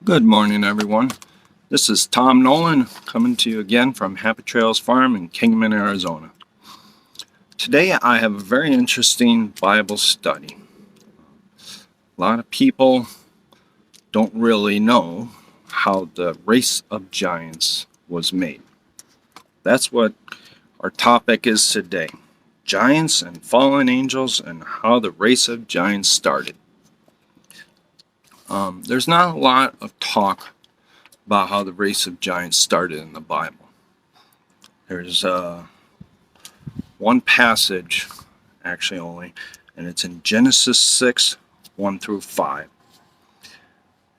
Good morning, everyone. This is Tom Nolan coming to you again from Happy Trails Farm in Kingman, Arizona. Today I have a very interesting Bible study. A lot of people don't really know how the race of giants was made. That's what our topic is today. Giants and fallen angels and how the race of giants started. There's not a lot of talk about how the race of giants started in the Bible. There's one passage, actually only, and it's in Genesis 6, 1 through 5.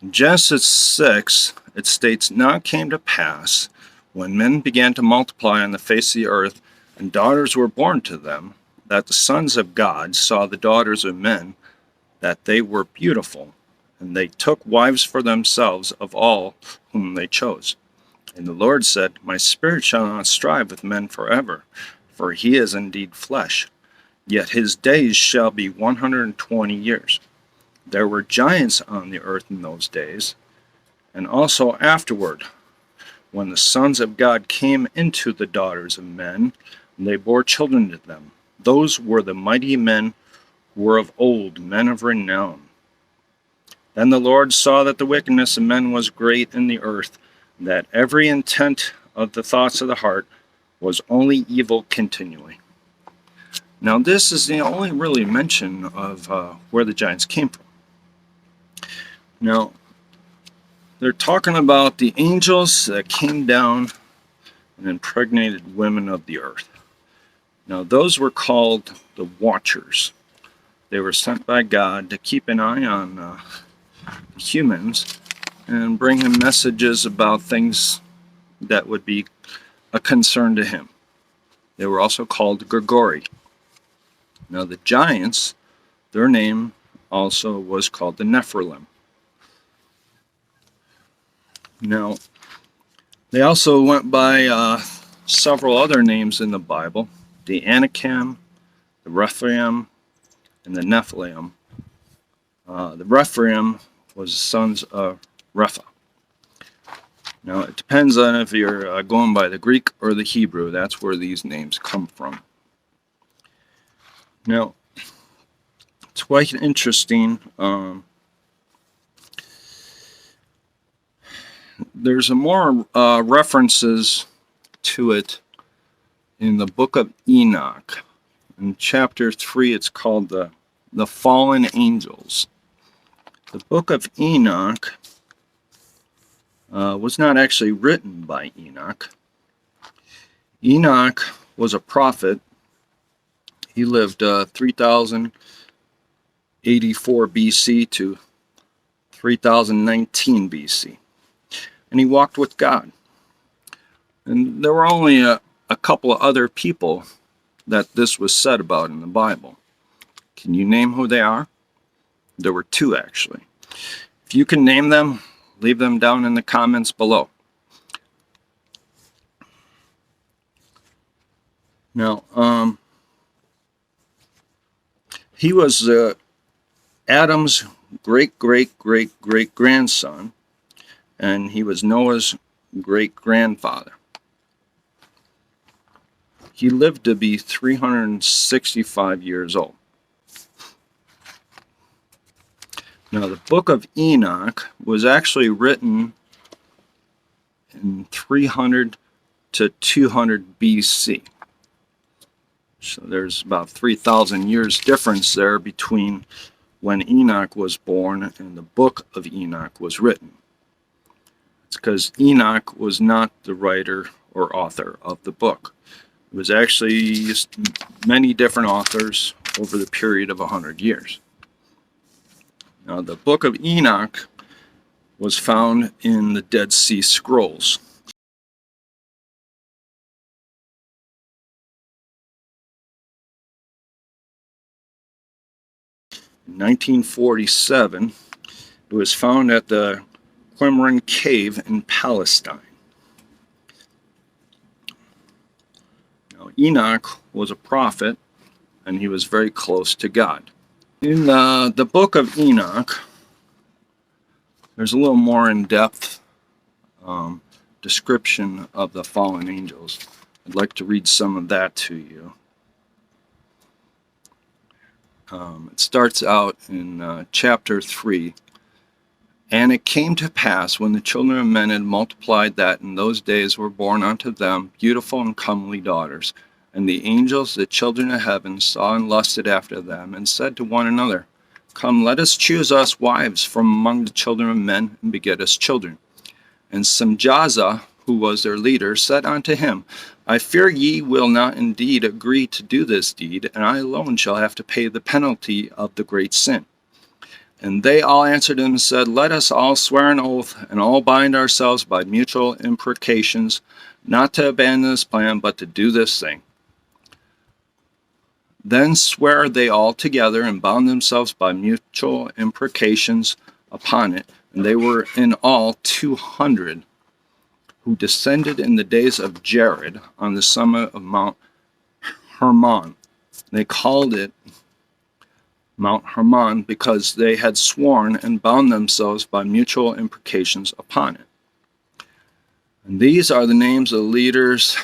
In Genesis 6, it states, "Now it came to pass, when men began to multiply on the face of the earth, and daughters were born to them, that the sons of God saw the daughters of men, that they were beautiful, and they took wives for themselves of all whom they chose. And the Lord said, My spirit shall not strive with men forever, for he is indeed flesh. Yet his days shall be 120 years. There were giants on the earth in those days, and also afterward, when the sons of God came into the daughters of men, and they bore children to them. Those were the mighty men who were of old, men of renown. Then the Lord saw that the wickedness of men was great in the earth, that every intent of the thoughts of the heart was only evil continually." Now this is the only really mention of where the giants came from. Now, they're talking about the angels that came down and impregnated women of the earth. Now those were called the Watchers. They were sent by God to keep an eye on humans and bring him messages about things that would be a concern to him. They were also called Grigori. Now the giants, their name also was called the Nephilim. Now, they also went by several other names in the Bible: the Anakim, the Rephaim, and the Nephilim. The Rephaim was the sons of Repha. Now, it depends on if you're going by the Greek or the Hebrew. That's where these names come from. Now, it's quite interesting. There's more references to it in the book of Enoch. In chapter 3, it's called the Fallen Angels. The book of Enoch was not actually written by Enoch. Enoch was a prophet. He lived 3084 BC to 3019 BC. And he walked with God. And there were only a couple of other people that this was said about in the Bible. Can you name who they are? There were two, actually. If you can name them, leave them down in the comments below. Now, he was Adam's great-great-great-great-grandson, and he was Noah's great-grandfather. He lived to be 365 years old. Now, the book of Enoch was actually written in 300 to 200 BC. So there's about 3,000 years difference there between when Enoch was born and the book of Enoch was written. It's because Enoch was not the writer or author of the book. It was actually just many different authors over the period of 100 years. Now, the book of Enoch was found in the Dead Sea Scrolls. In 1947, it was found at the Qumran Cave in Palestine. Now, Enoch was a prophet, and he was very close to God. In the book of Enoch, there's a little more in-depth description of the fallen angels. I'd like to read some of that to you. It starts out in chapter 3. And it came to pass, when the children of men had multiplied, that in those days were born unto them beautiful and comely daughters. And the angels, the children of heaven, saw and lusted after them, and said to one another, Come, let us choose us wives from among the children of men, and beget us children. And Samjaza, who was their leader, said unto him, I fear ye will not indeed agree to do this deed, and I alone shall have to pay the penalty of the great sin. And they all answered him and said, Let us all swear an oath, and all bind ourselves by mutual imprecations, not to abandon this plan, but to do this thing. Then sware they all together, and bound themselves by mutual imprecations upon it. And they were in all 200, who descended in the days of Jared on the summit of Mount Hermon. They called it Mount Hermon because they had sworn and bound themselves by mutual imprecations upon it. And these are the names of the leaders: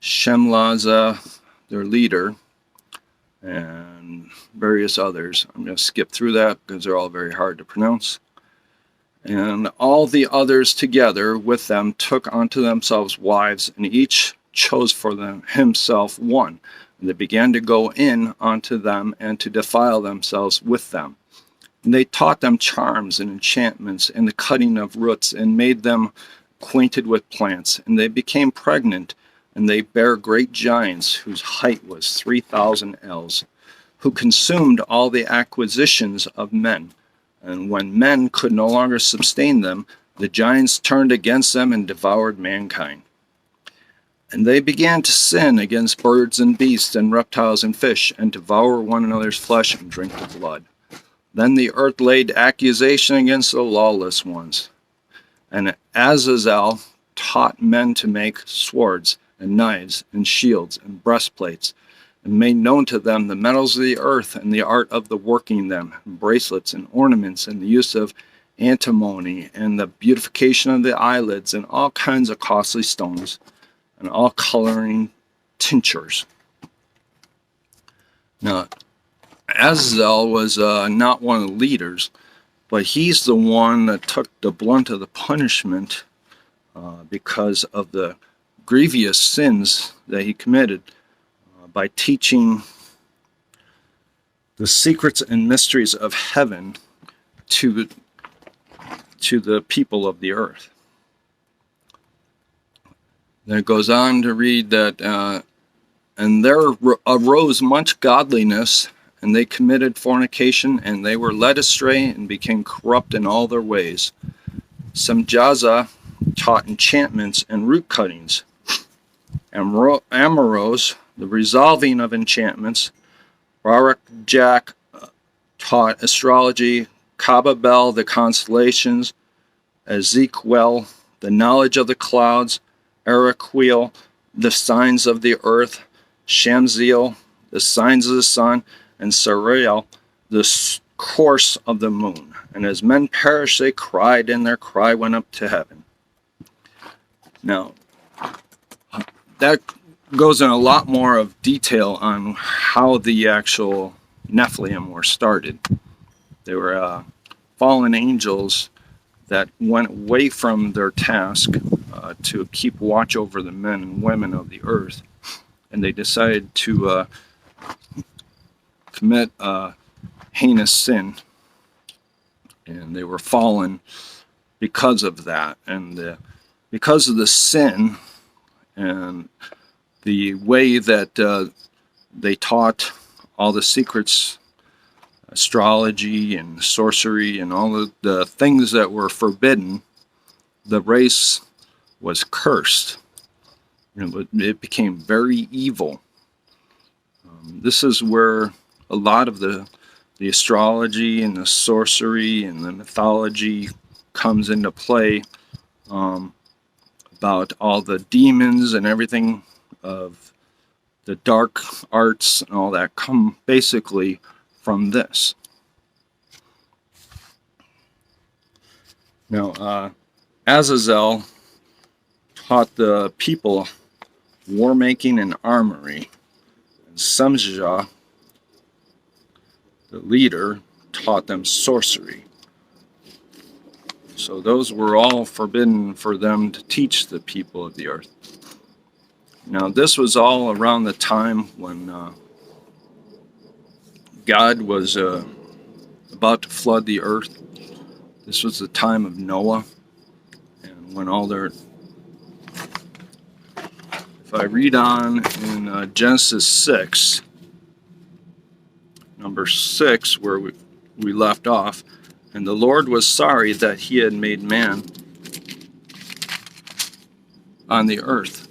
Shemlaza, their leader, and various others. I'm going to skip through that because they're all very hard to pronounce. And all the others together with them took unto themselves wives, and each chose for them himself one. And they began to go in unto them and to defile themselves with them. And they taught them charms and enchantments and the cutting of roots, and made them acquainted with plants. And they became pregnant, and they bare great giants, whose height was 3,000 ells, who consumed all the acquisitions of men. And when men could no longer sustain them, the giants turned against them and devoured mankind. And they began to sin against birds and beasts and reptiles and fish, and devour one another's flesh and drink the blood. Then the earth laid accusation against the lawless ones. And Azazel taught men to make swords and knives and shields and breastplates, and made known to them the metals of the earth and the art of the working them, and bracelets and ornaments, and the use of antimony, and the beautification of the eyelids, and all kinds of costly stones, and all coloring tinctures. Now, Azazel was not one of the leaders, but he's the one that took the blunt of the punishment because of the grievous sins that he committed by teaching the secrets and mysteries of heaven to the people of the earth. Then it goes on to read that, and there arose much godliness, and they committed fornication, and they were led astray and became corrupt in all their ways. Samjaza taught enchantments and root cuttings. Amoros, the resolving of enchantments. Barakjak taught astrology. Kababel, the constellations. Ezekiel, the knowledge of the clouds. Araquil, the signs of the earth. Shamziel, the signs of the sun. And Sariel, the course of the moon. And as men perished, they cried, and their cry went up to heaven. Now, that goes in a lot more of detail on how the actual Nephilim were started. They were fallen angels that went away from their task to keep watch over the men and women of the earth, and they decided to commit a heinous sin, and they were fallen because of that. And because of the sin and the way that they taught all the secrets, astrology and sorcery and all of the things that were forbidden, the race was cursed. It became very evil. This is where a lot of the astrology and the sorcery and the mythology comes into play, about all the demons and everything of the dark arts and all that come basically from this. Now, Azazel taught the people war making and armory, and Semjah, the leader, taught them sorcery. So those were all forbidden for them to teach the people of the earth. Now, this was all around the time when God was about to flood the earth. This was the time of Noah, and when all their... If I read on in Genesis 6, number 6, where we left off, and the Lord was sorry that he had made man on the earth,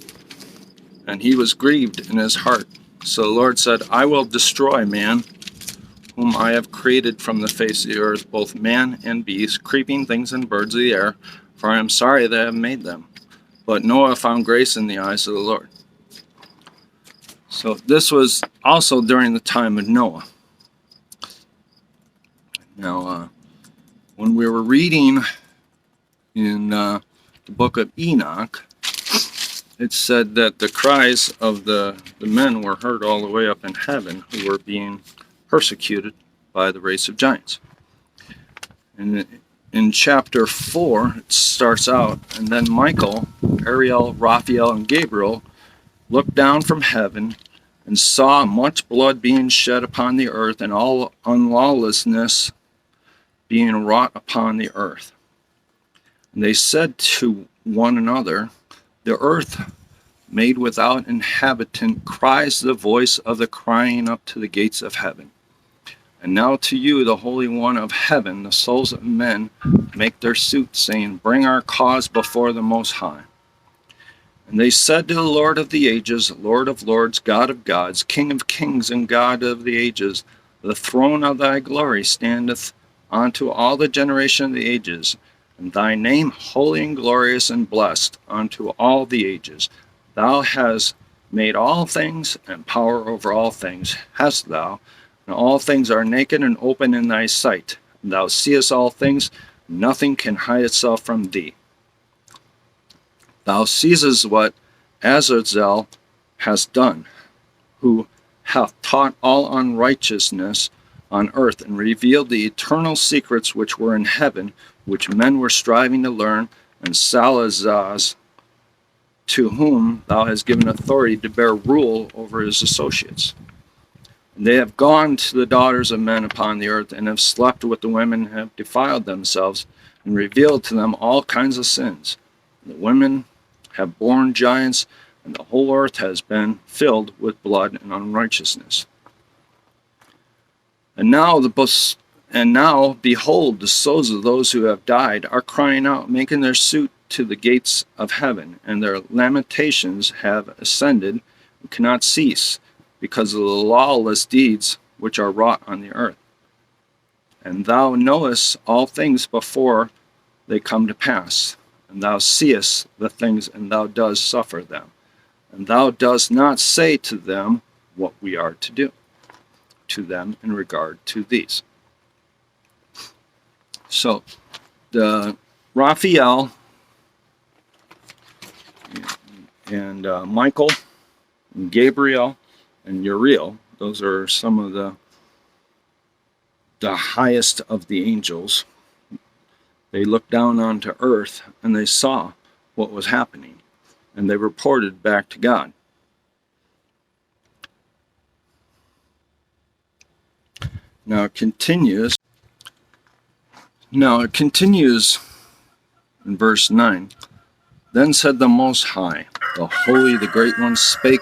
and he was grieved in his heart. So the Lord said, I will destroy man, whom I have created from the face of the earth, both man and beast, creeping things and birds of the air, for I am sorry that I have made them. But Noah found grace in the eyes of the Lord. So this was also during the time of Noah. Now, when we were reading in the book of Enoch, it said that the cries of the men were heard all the way up in heaven, who were being persecuted by the race of giants. And in chapter 4, it starts out, and then Michael, Ariel, Raphael, and Gabriel looked down from heaven and saw much blood being shed upon the earth, and all unlawlessness being wrought upon the earth. And they said to one another, the earth made without inhabitant cries the voice of the crying up to the gates of heaven. And now to you, the Holy One of heaven, the souls of men make their suit, saying, bring our cause before the Most High. And they said to the Lord of the ages, Lord of lords, God of gods, King of kings, and God of the ages, the throne of thy glory standeth unto all the generation of the ages, and thy name holy and glorious and blessed unto all the ages. Thou hast made all things, and power over all things hast thou, and all things are naked and open in thy sight. And thou seest all things, nothing can hide itself from thee. Thou seest what Azazel has done, who hath taught all unrighteousness on earth, and revealed the eternal secrets which were in heaven, which men were striving to learn, and Salazaz, to whom thou hast given authority to bear rule over his associates. And they have gone to the daughters of men upon the earth, and have slept with the women, and have defiled themselves, and revealed to them all kinds of sins. The women have borne giants, and the whole earth has been filled with blood and unrighteousness. And now, behold, the souls of those who have died are crying out, making their suit to the gates of heaven, and their lamentations have ascended and cannot cease, because of the lawless deeds which are wrought on the earth. And thou knowest all things before they come to pass, and thou seest the things, and thou dost suffer them. And thou dost not say to them what we are to do to them in regard to these. So, the Raphael and Michael, and Gabriel, and Uriel, those are some of the highest of the angels. They looked down onto earth and they saw what was happening, and they reported back to God. Now it continues in verse 9. Then said the Most High, the Holy, the Great One, spake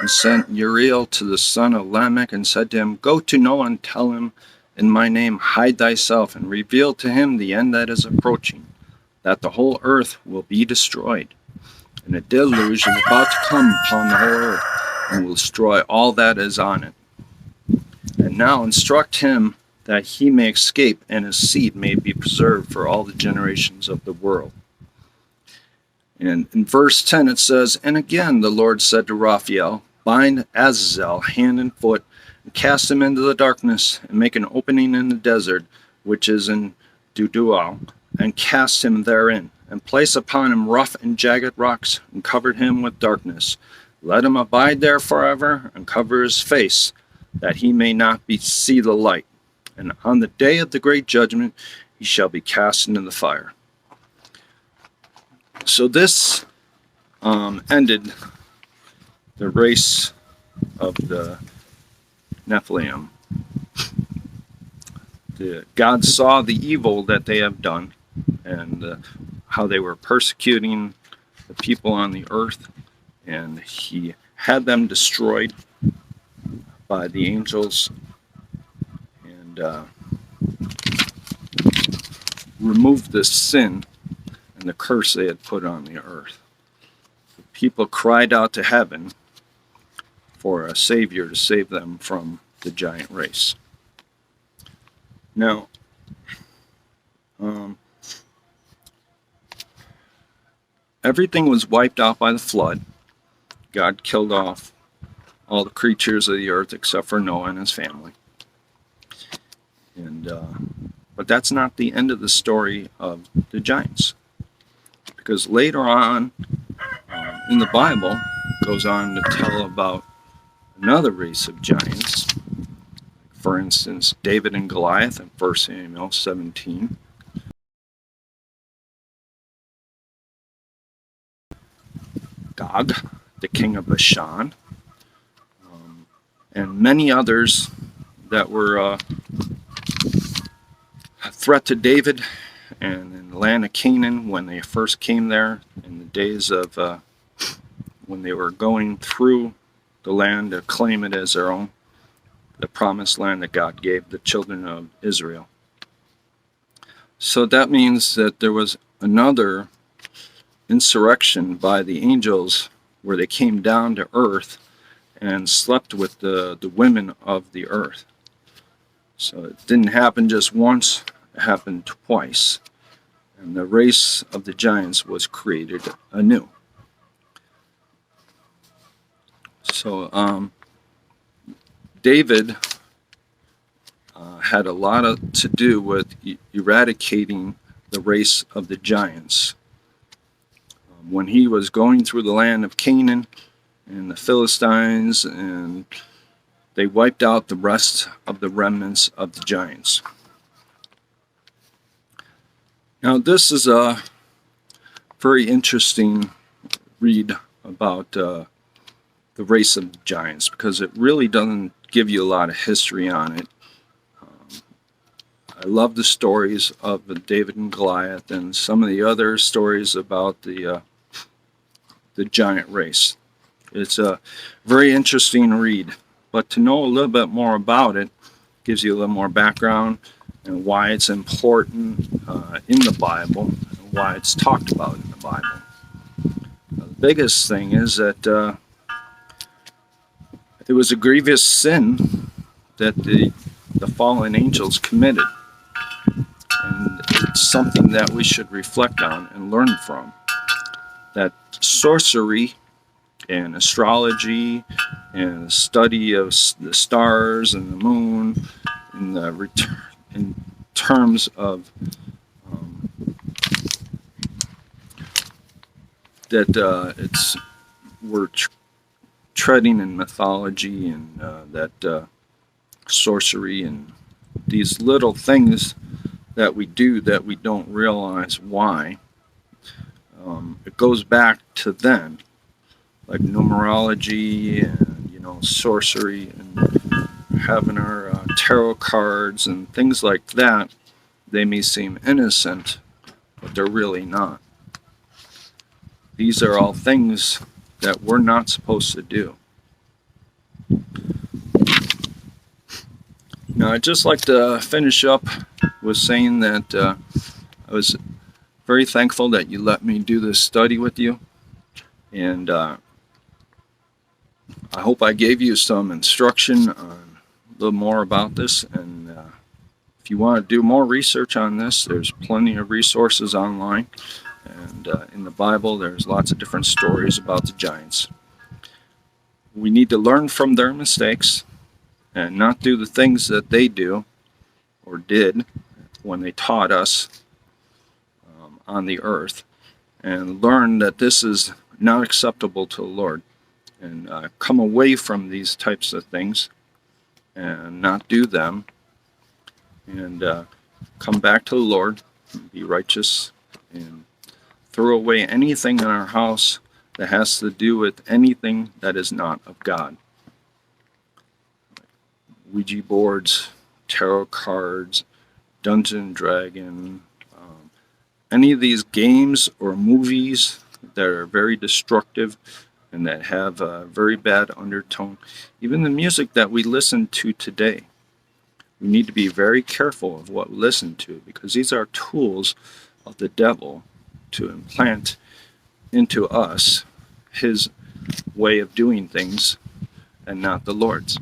and sent Uriel to the son of Lamech, and said to him, go to Noah and tell him, in my name hide thyself, and reveal to him the end that is approaching, that the whole earth will be destroyed. And a deluge is about to come upon the whole earth, and will destroy all that is on it. And now instruct him that he may escape, and his seed may be preserved for all the generations of the world. And in verse 10 it says, and again the Lord said to Raphael, bind Azazel hand and foot, and cast him into the darkness, and make an opening in the desert, which is in thing.All, and cast him therein, and placed upon him rough and jagged rocks, and covered him with darkness. Let him abide there forever, and cover his face, that he may not see the light. And on the day of the great judgment he shall be cast into the fire. So this ended the race of the Nephilim. God saw the evil that they have done, and how they were persecuting the people on the earth, and he had them destroyed by the angels, and removed the sin and the curse they had put on the earth. The people cried out to heaven for a savior to save them from the giant race. Now, everything was wiped out by the flood. God killed off all the creatures of the earth except for Noah and his family. And but that's not the end of the story of the giants, because later on in the Bible it goes on to tell about another race of giants. For instance, David and Goliath in 1 Samuel 17. Gog, the king of Bashan, and many others that were a threat to David and in the land of Canaan when they first came there, in the days of when they were going through the land to claim it as their own, the promised land that God gave the children of Israel. So that means that there was another insurrection by the angels where they came down to earth and slept with the women of the earth. So it didn't happen just once, it happened twice. And the race of the giants was created anew. So David had a lot to do with eradicating the race of the giants. When he was going through the land of Canaan and the Philistines, and they wiped out the rest of the remnants of the giants. Now this is a very interesting read about the race of the giants, because it really doesn't give you a lot of history on it. I love the stories of David and Goliath and some of the other stories about the giant race. It's a very interesting read, but to know a little bit more about it gives you a little more background and why it's important in the Bible and why it's talked about in the Bible. The biggest thing is that it was a grievous sin that the fallen angels committed, and it's something that we should reflect on and learn from. That sorcery and astrology and the study of the stars and the moon in terms of that we're treading in mythology, and that sorcery and these little things that we do that we don't realize why. It goes back to then, like numerology and sorcery and having our tarot cards and things like that. They may seem innocent, but they're really not. These are all things that we're not supposed to do. Now, I'd just like to finish up with saying that I was very thankful that you let me do this study with you, and I hope I gave you some instruction on a little more about this. And if you want to do more research on this, there's plenty of resources online, and in the Bible there's lots of different stories about the giants. We need to learn from their mistakes and not do the things that they do or did when they taught us, on the earth and learn that this is not acceptable to the Lord, and come away from these types of things and not do them, and come back to the Lord, and be righteous, and throw away anything in our house that has to do with anything that is not of God. Ouija boards, tarot cards, Dungeon and Dragon, any of these games or movies that are very destructive and that have a very bad undertone. Even the music that we listen to today, we need to be very careful of what we listen to, because these are tools of the devil to implant into us his way of doing things and not the Lord's.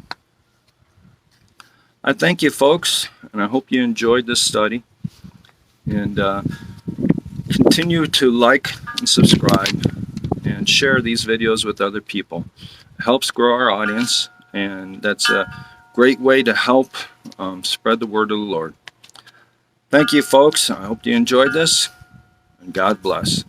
I thank you, folks, and I hope you enjoyed this study, and continue to like and subscribe and share these videos with other people. It helps grow our audience, and that's a great way to help spread the word of the Lord. Thank you, folks. I hope you enjoyed this, and God bless.